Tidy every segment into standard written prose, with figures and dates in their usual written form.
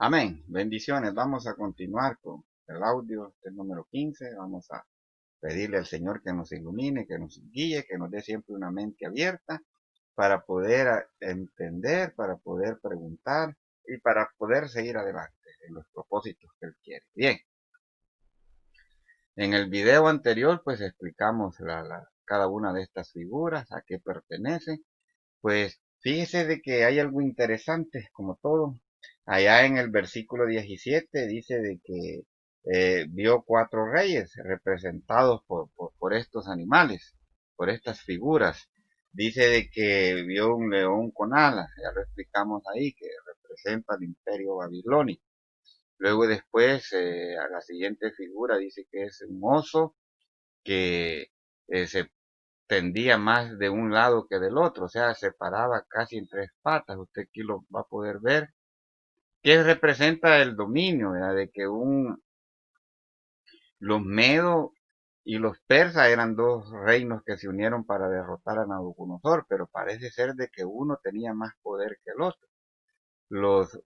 Amén. Bendiciones. Vamos a continuar con el audio del número 15. Vamos a pedirle al Señor que nos ilumine, que nos guíe, que nos dé siempre una mente abierta para poder entender, para poder preguntar y para poder seguir adelante en los propósitos que Él quiere. Bien, en el video anterior pues explicamos cada una de estas figuras, a qué pertenece. Pues fíjese de que hay algo interesante, como todo. Allá en el versículo 17 dice de que vio cuatro reyes representados por estos animales, por estas figuras. Dice de que vio un león con alas, ya lo explicamos ahí, que representa el imperio babilónico. Luego después, a la siguiente figura dice que es un oso que se tendía más de un lado que del otro, o sea, se paraba casi en tres patas. Usted aquí lo va a poder ver, que representa el dominio, ¿verdad? De que los medos y los persas eran dos reinos que se unieron para derrotar a Nabucodonosor, pero parece ser de que uno tenía más poder que el otro. Los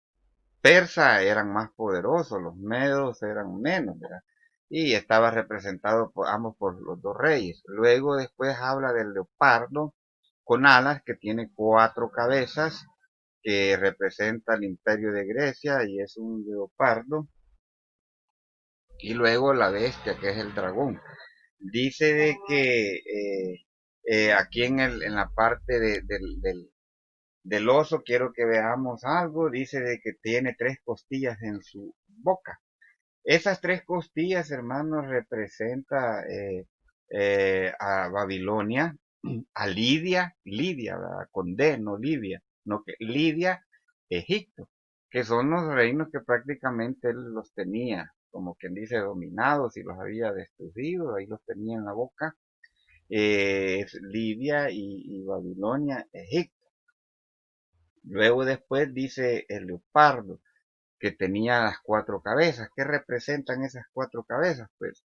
persas eran más poderosos, los medos eran menos, ¿verdad? Y estaba representado por ambos por los dos reyes. Luego después habla del leopardo con alas que tiene cuatro cabezas, que representa el imperio de Grecia y es un leopardo. Y luego la bestia, que es el dragón. Dice de que aquí en la parte del oso quiero que veamos algo. Dice de que tiene tres costillas en su boca. Esas tres costillas, hermanos, representa a Babilonia, a Lidia, ¿verdad? Con D, no Libia, no que Lidia, Egipto, que son los reinos que prácticamente él los tenía, como quien dice, dominados y los había destruido, ahí los tenía en la boca. Es Libia y Babilonia, Egipto. Luego después dice el leopardo, que tenía las cuatro cabezas. ¿Qué representan esas cuatro cabezas? Pues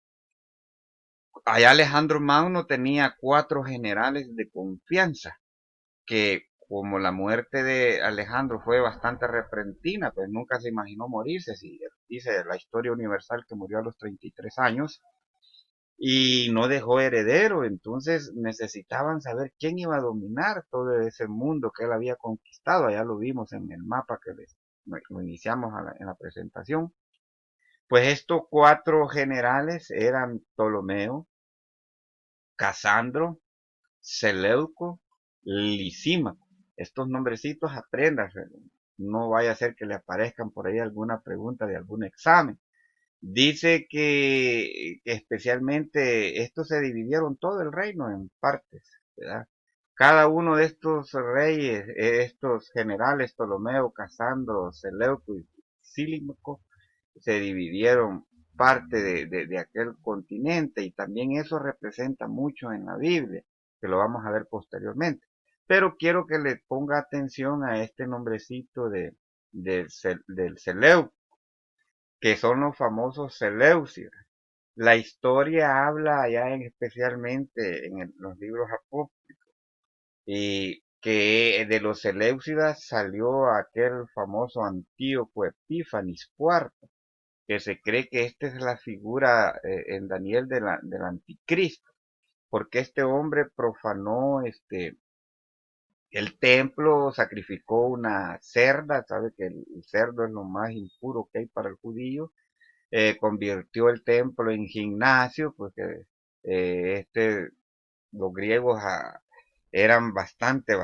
allá Alejandro Magno tenía cuatro generales de confianza, que como la muerte de Alejandro fue bastante repentina, pues nunca se imaginó morirse. Si dice la historia universal que murió a los 33 años y no dejó heredero, entonces necesitaban saber quién iba a dominar todo ese mundo que él había conquistado. Allá lo vimos en el mapa que lo iniciamos en la presentación. Pues estos cuatro generales eran Ptolomeo, Casandro, Seleuco, Lisímaco. Estos nombrecitos apréndanse. No vaya a ser que le aparezcan por ahí alguna pregunta de algún examen. Dice que especialmente estos se dividieron todo el reino en partes, ¿verdad? Cada uno de estos reyes, estos generales, Ptolomeo, Casandro, Seleuco y Silímaco, se dividieron parte de aquel continente, y también eso representa mucho en la Biblia, que lo vamos a ver posteriormente. Pero quiero que le ponga atención a este nombrecito del Seleuco, que son los famosos Seleucidas. La historia habla ya especialmente en los libros apócrifos, y que de los Seleucidas salió aquel famoso Antíoco Epífanes IV, que se cree que esta es la figura en Daniel del anticristo, porque este hombre profanó el templo, sacrificó una cerda. Sabe que el cerdo es lo más impuro que hay para el judío. Convirtió el templo en gimnasio, porque los griegos eran bastante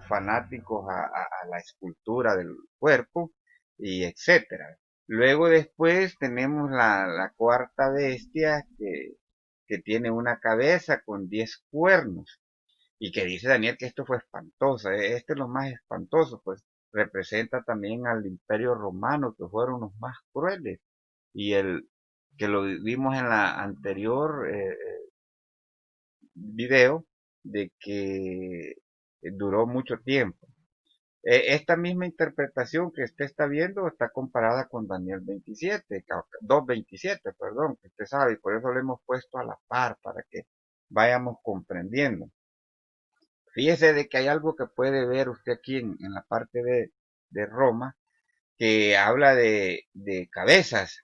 fanáticos a la escultura del cuerpo, y etcétera. Luego después tenemos la cuarta bestia, que tiene una cabeza con 10 cuernos, y que dice Daniel que esto fue espantoso. Este es lo más espantoso, pues representa también al imperio romano, que fueron los más crueles, y el que lo vimos en la anterior video, de que duró mucho tiempo. Esta misma interpretación que usted está viendo está comparada con Daniel 27, 2:27, perdón, que usted sabe, y por eso lo hemos puesto a la par para que vayamos comprendiendo. Fíjese de que hay algo que puede ver usted aquí en la parte de Roma, que habla de cabezas.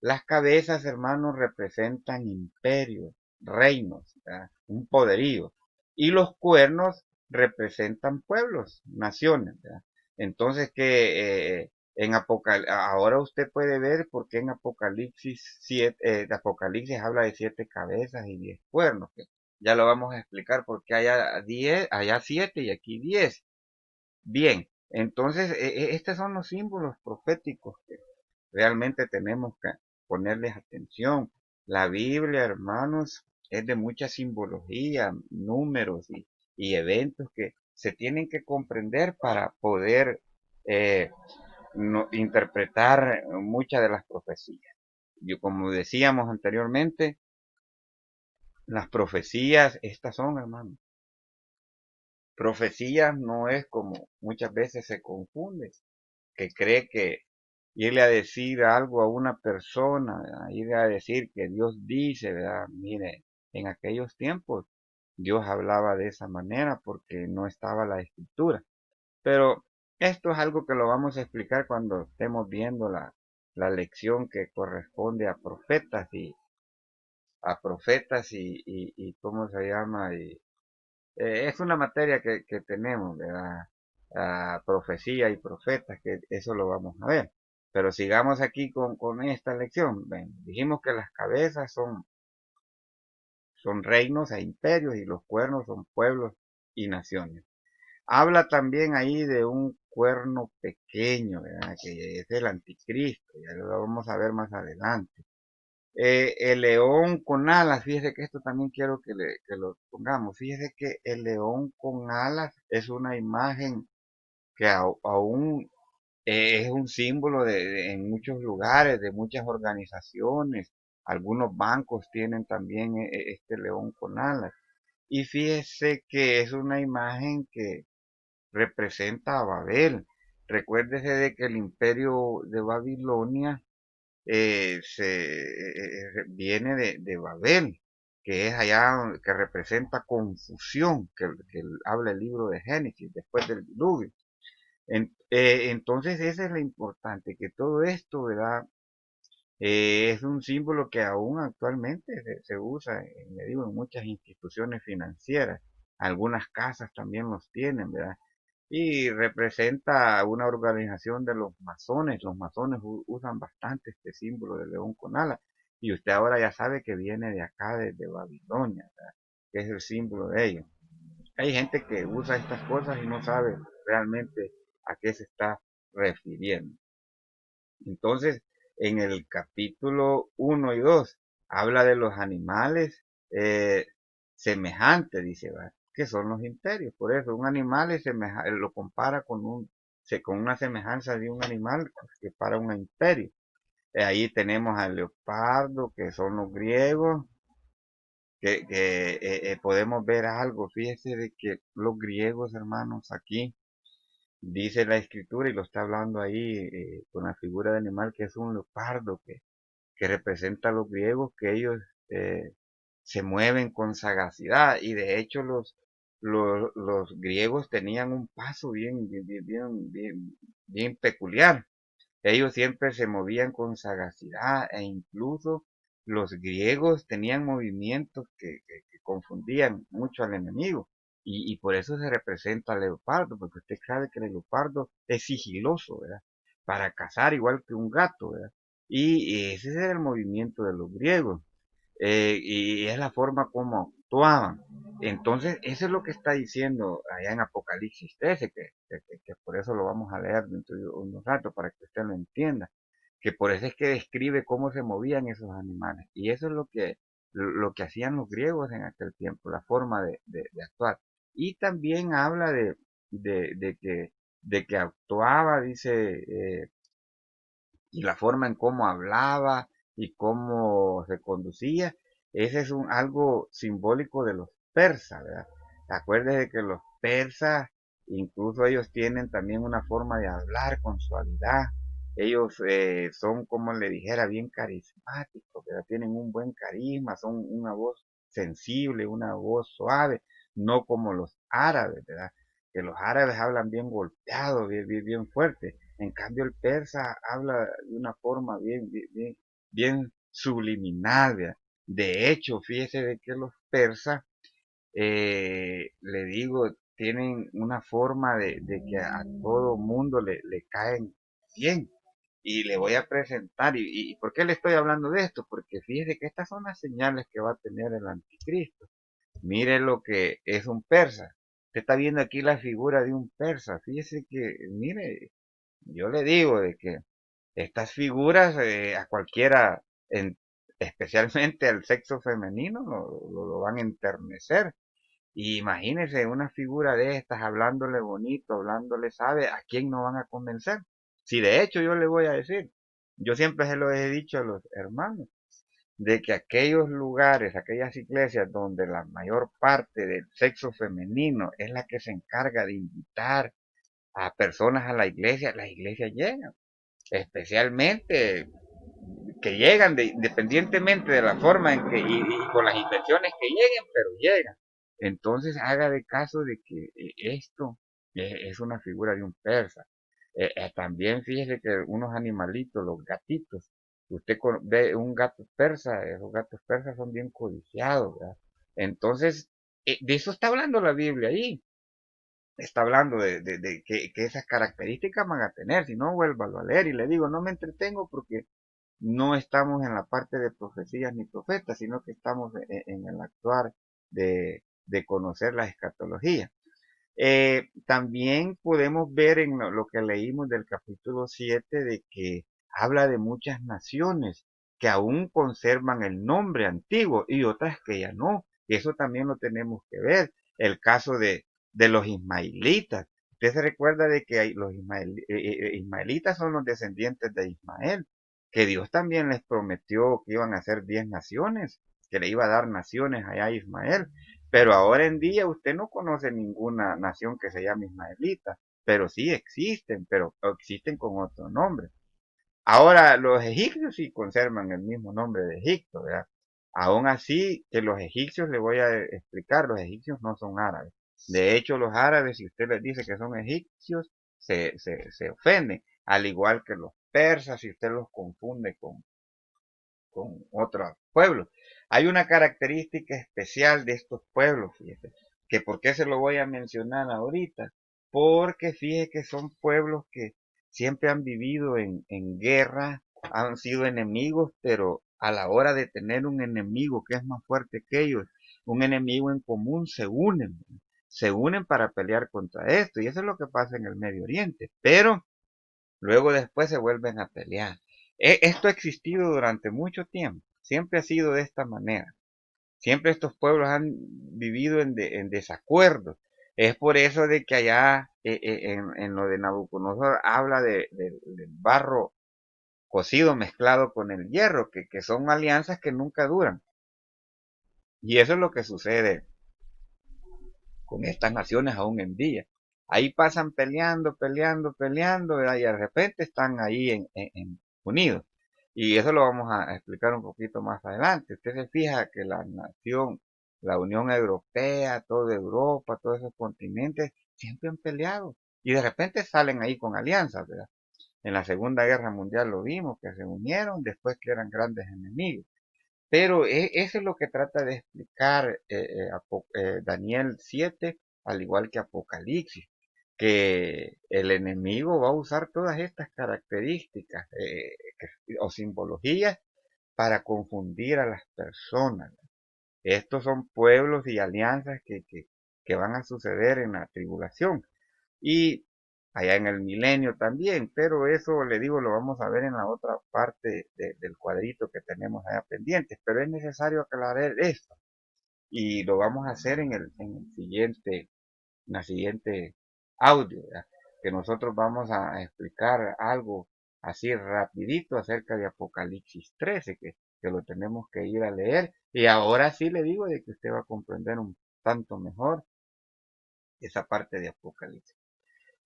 Las cabezas, hermanos, representan imperios, reinos, ¿verdad? Un poderío. Y los cuernos representan pueblos, naciones, ¿verdad? Entonces que ahora usted puede ver por qué en Apocalipsis 7, Apocalipsis habla de 7 cabezas y 10 cuernos. Que ya lo vamos a explicar porque allá 10, allá 7 y aquí 10. Bien, entonces estos son los símbolos proféticos que realmente tenemos que ponerles atención. La Biblia, hermanos, es de mucha simbología, números y eventos que se tienen que comprender para poder eh, interpretar muchas de las profecías. Yo, como decíamos anteriormente, las profecías, estas son, hermanos. Profecías no es como muchas veces se confunde, que cree que irle a decir algo a una persona, ¿verdad? Irle a decir que Dios dice, ¿verdad? Mire, en aquellos tiempos Dios hablaba de esa manera porque no estaba la escritura. Pero esto es algo que lo vamos a explicar cuando estemos viendo la lección que corresponde a profetas y ¿cómo se llama? Es una materia que tenemos, ¿verdad? Profecía y profetas, que eso lo vamos a ver. Pero sigamos aquí con esta lección. Ven, dijimos que las cabezas son reinos e imperios y los cuernos son pueblos y naciones. Habla también ahí de un cuerno pequeño, ¿verdad? Que es el anticristo, ya lo vamos a ver más adelante. El león con alas, fíjese que esto también quiero que lo pongamos. Fíjese que el león con alas es una imagen que aún es un símbolo en muchos lugares, de muchas organizaciones. Algunos bancos tienen también este león con alas. Y fíjese que es una imagen que representa a Babel. Recuérdese de que el imperio de Babilonia viene de Babel, que es allá que representa confusión, que habla el libro de Génesis, después del diluvio. Entonces, esa es la importante, que todo esto, ¿verdad? Es un símbolo que aún actualmente se usa, le digo, en muchas instituciones financieras. Algunas casas también los tienen, ¿verdad? Y representa una organización de los masones. Los masones usan bastante este símbolo de león con alas. Y usted ahora ya sabe que viene de acá, desde Babilonia, ¿verdad? Que es el símbolo de ellos. Hay gente que usa estas cosas y no sabe realmente a qué se está refiriendo. Entonces, en el capítulo 1 y 2 habla de los animales semejantes, dice, ¿va? Que son los imperios. Por eso, un animal lo compara con una semejanza de un animal que para un imperio. Ahí tenemos al leopardo, que son los griegos, que podemos ver algo. Fíjese de que los griegos, hermanos, aquí dice la escritura y lo está hablando ahí con la figura de animal que es un leopardo que representa a los griegos, que ellos eh, se mueven con sagacidad y de hecho los griegos tenían un paso bien peculiar. Ellos siempre se movían con sagacidad e incluso los griegos tenían movimientos que confundían mucho al enemigo. Y por eso se representa al leopardo, porque usted sabe que el leopardo es sigiloso, ¿verdad? Para cazar igual que un gato, ¿verdad? Y ese era el movimiento de los griegos. Y es la forma como actuaban. Entonces, eso es lo que está diciendo allá en Apocalipsis 13, que por eso lo vamos a leer dentro de unos ratos para que usted lo entienda, que por eso es que describe cómo se movían esos animales. Y eso es lo que hacían los griegos en aquel tiempo, la forma de actuar. Y también habla de que actuaba, dice, y la forma en cómo hablaba y cómo se conducía, ese es algo simbólico de los persas, ¿verdad? Acuérdese que los persas, incluso ellos tienen también una forma de hablar con suavidad. Ellos son, como le dijera, bien carismáticos, ¿verdad? Tienen un buen carisma, son una voz sensible, una voz suave, no como los árabes, ¿verdad? Que los árabes hablan bien golpeados, bien fuerte. En cambio, el persa habla de una forma bien subliminal. ¿Verdad? De hecho, fíjese de que los persas, le digo, tienen una forma de que a todo mundo le caen bien. Y le voy a presentar, y ¿por qué le estoy hablando de esto? Porque fíjese que estas son las señales que va a tener el anticristo. Mire lo que es un persa. Usted está viendo aquí la figura de un persa. Fíjese que, mire, yo le digo de que estas figuras a cualquiera, en- especialmente al sexo femenino, lo van a enternecer. Y imagínese una figura de estas hablándole bonito, hablándole sabe, ¿a quién no van a convencer? Si de hecho yo le voy a decir, yo siempre se lo he dicho a los hermanos, de que aquellos lugares, aquellas iglesias donde la mayor parte del sexo femenino es la que se encarga de invitar a personas a la iglesia llega, especialmente que llegan independientemente de la forma en que y con las intenciones que lleguen, pero llegan. Entonces haga de caso de que esto es una figura de un persa. También fíjese que unos animalitos, los gatitos, usted ve un gato persa, esos gatos persas son bien codiciados, ¿verdad? Entonces, de eso está hablando la Biblia ahí. Está hablando de que esas características van a tener, si no, vuélvalo a leer y le digo, no me entretengo porque no estamos en la parte de profecías ni profetas, sino que estamos en el actuar de conocer la escatología. También podemos ver en lo que leímos del capítulo 7 de que habla de muchas naciones que aún conservan el nombre antiguo y otras que ya no. Y eso también lo tenemos que ver. El caso de los ismaelitas. Usted se recuerda de que los ismaelitas son los descendientes de Ismael, que Dios también les prometió que iban a ser 10 naciones, que le iba a dar naciones allá a Ismael. Pero ahora en día usted no conoce ninguna nación que se llame ismaelita, pero sí existen, pero existen con otro nombre. Ahora los egipcios sí conservan el mismo nombre de Egipto, ¿verdad? Aún así, que los egipcios, le voy a explicar, los egipcios no son árabes. De hecho, los árabes, si usted les dice que son egipcios, se ofenden, al igual que los persas, si usted los confunde con otros pueblos. Hay una característica especial de estos pueblos, fíjese, que por qué se lo voy a mencionar ahorita, porque fíjese que son pueblos que siempre han vivido en guerra, han sido enemigos, pero a la hora de tener un enemigo que es más fuerte que ellos, un enemigo en común, se unen para pelear contra esto, y eso es lo que pasa en el Medio Oriente, pero luego después se vuelven a pelear. Esto ha existido durante mucho tiempo, siempre ha sido de esta manera. Siempre estos pueblos han vivido en desacuerdo. Es por eso de que allá en lo de Nabucodonosor habla del barro cocido mezclado con el hierro, que son alianzas que nunca duran. Y eso es lo que sucede con estas naciones aún en día. Ahí pasan peleando, ¿verdad? Y de repente están ahí unidos. Y eso lo vamos a explicar un poquito más adelante. Usted se fija que la nación, la Unión Europea, toda Europa, todos esos continentes, siempre han peleado. Y de repente salen ahí con alianzas, ¿verdad? En la Segunda Guerra Mundial lo vimos, que se unieron después que eran grandes enemigos. Pero eso es lo que trata de explicar Daniel 7, al igual que Apocalipsis, que el enemigo va a usar todas estas características o simbologías para confundir a las personas. Estos son pueblos y alianzas que van a suceder en la tribulación y allá en el milenio también, pero eso le digo lo vamos a ver en la otra parte del cuadrito que tenemos allá pendientes, pero es necesario aclarar esto y lo vamos a hacer en la siguiente audio, ¿verdad? Que nosotros vamos a explicar algo así rapidito acerca de Apocalipsis 13, que lo tenemos que ir a leer y ahora sí le digo de que usted va a comprender un tanto mejor esa parte de Apocalipsis.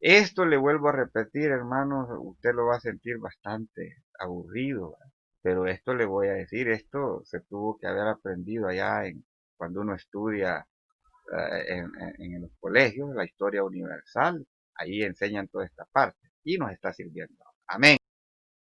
Esto le vuelvo a repetir, hermanos, usted lo va a sentir bastante aburrido, ¿verdad? Pero esto le voy a decir, esto se tuvo que haber aprendido allá cuando uno estudia en los colegios, la historia universal, ahí enseñan toda esta parte. y nos está sirviendo. Amén.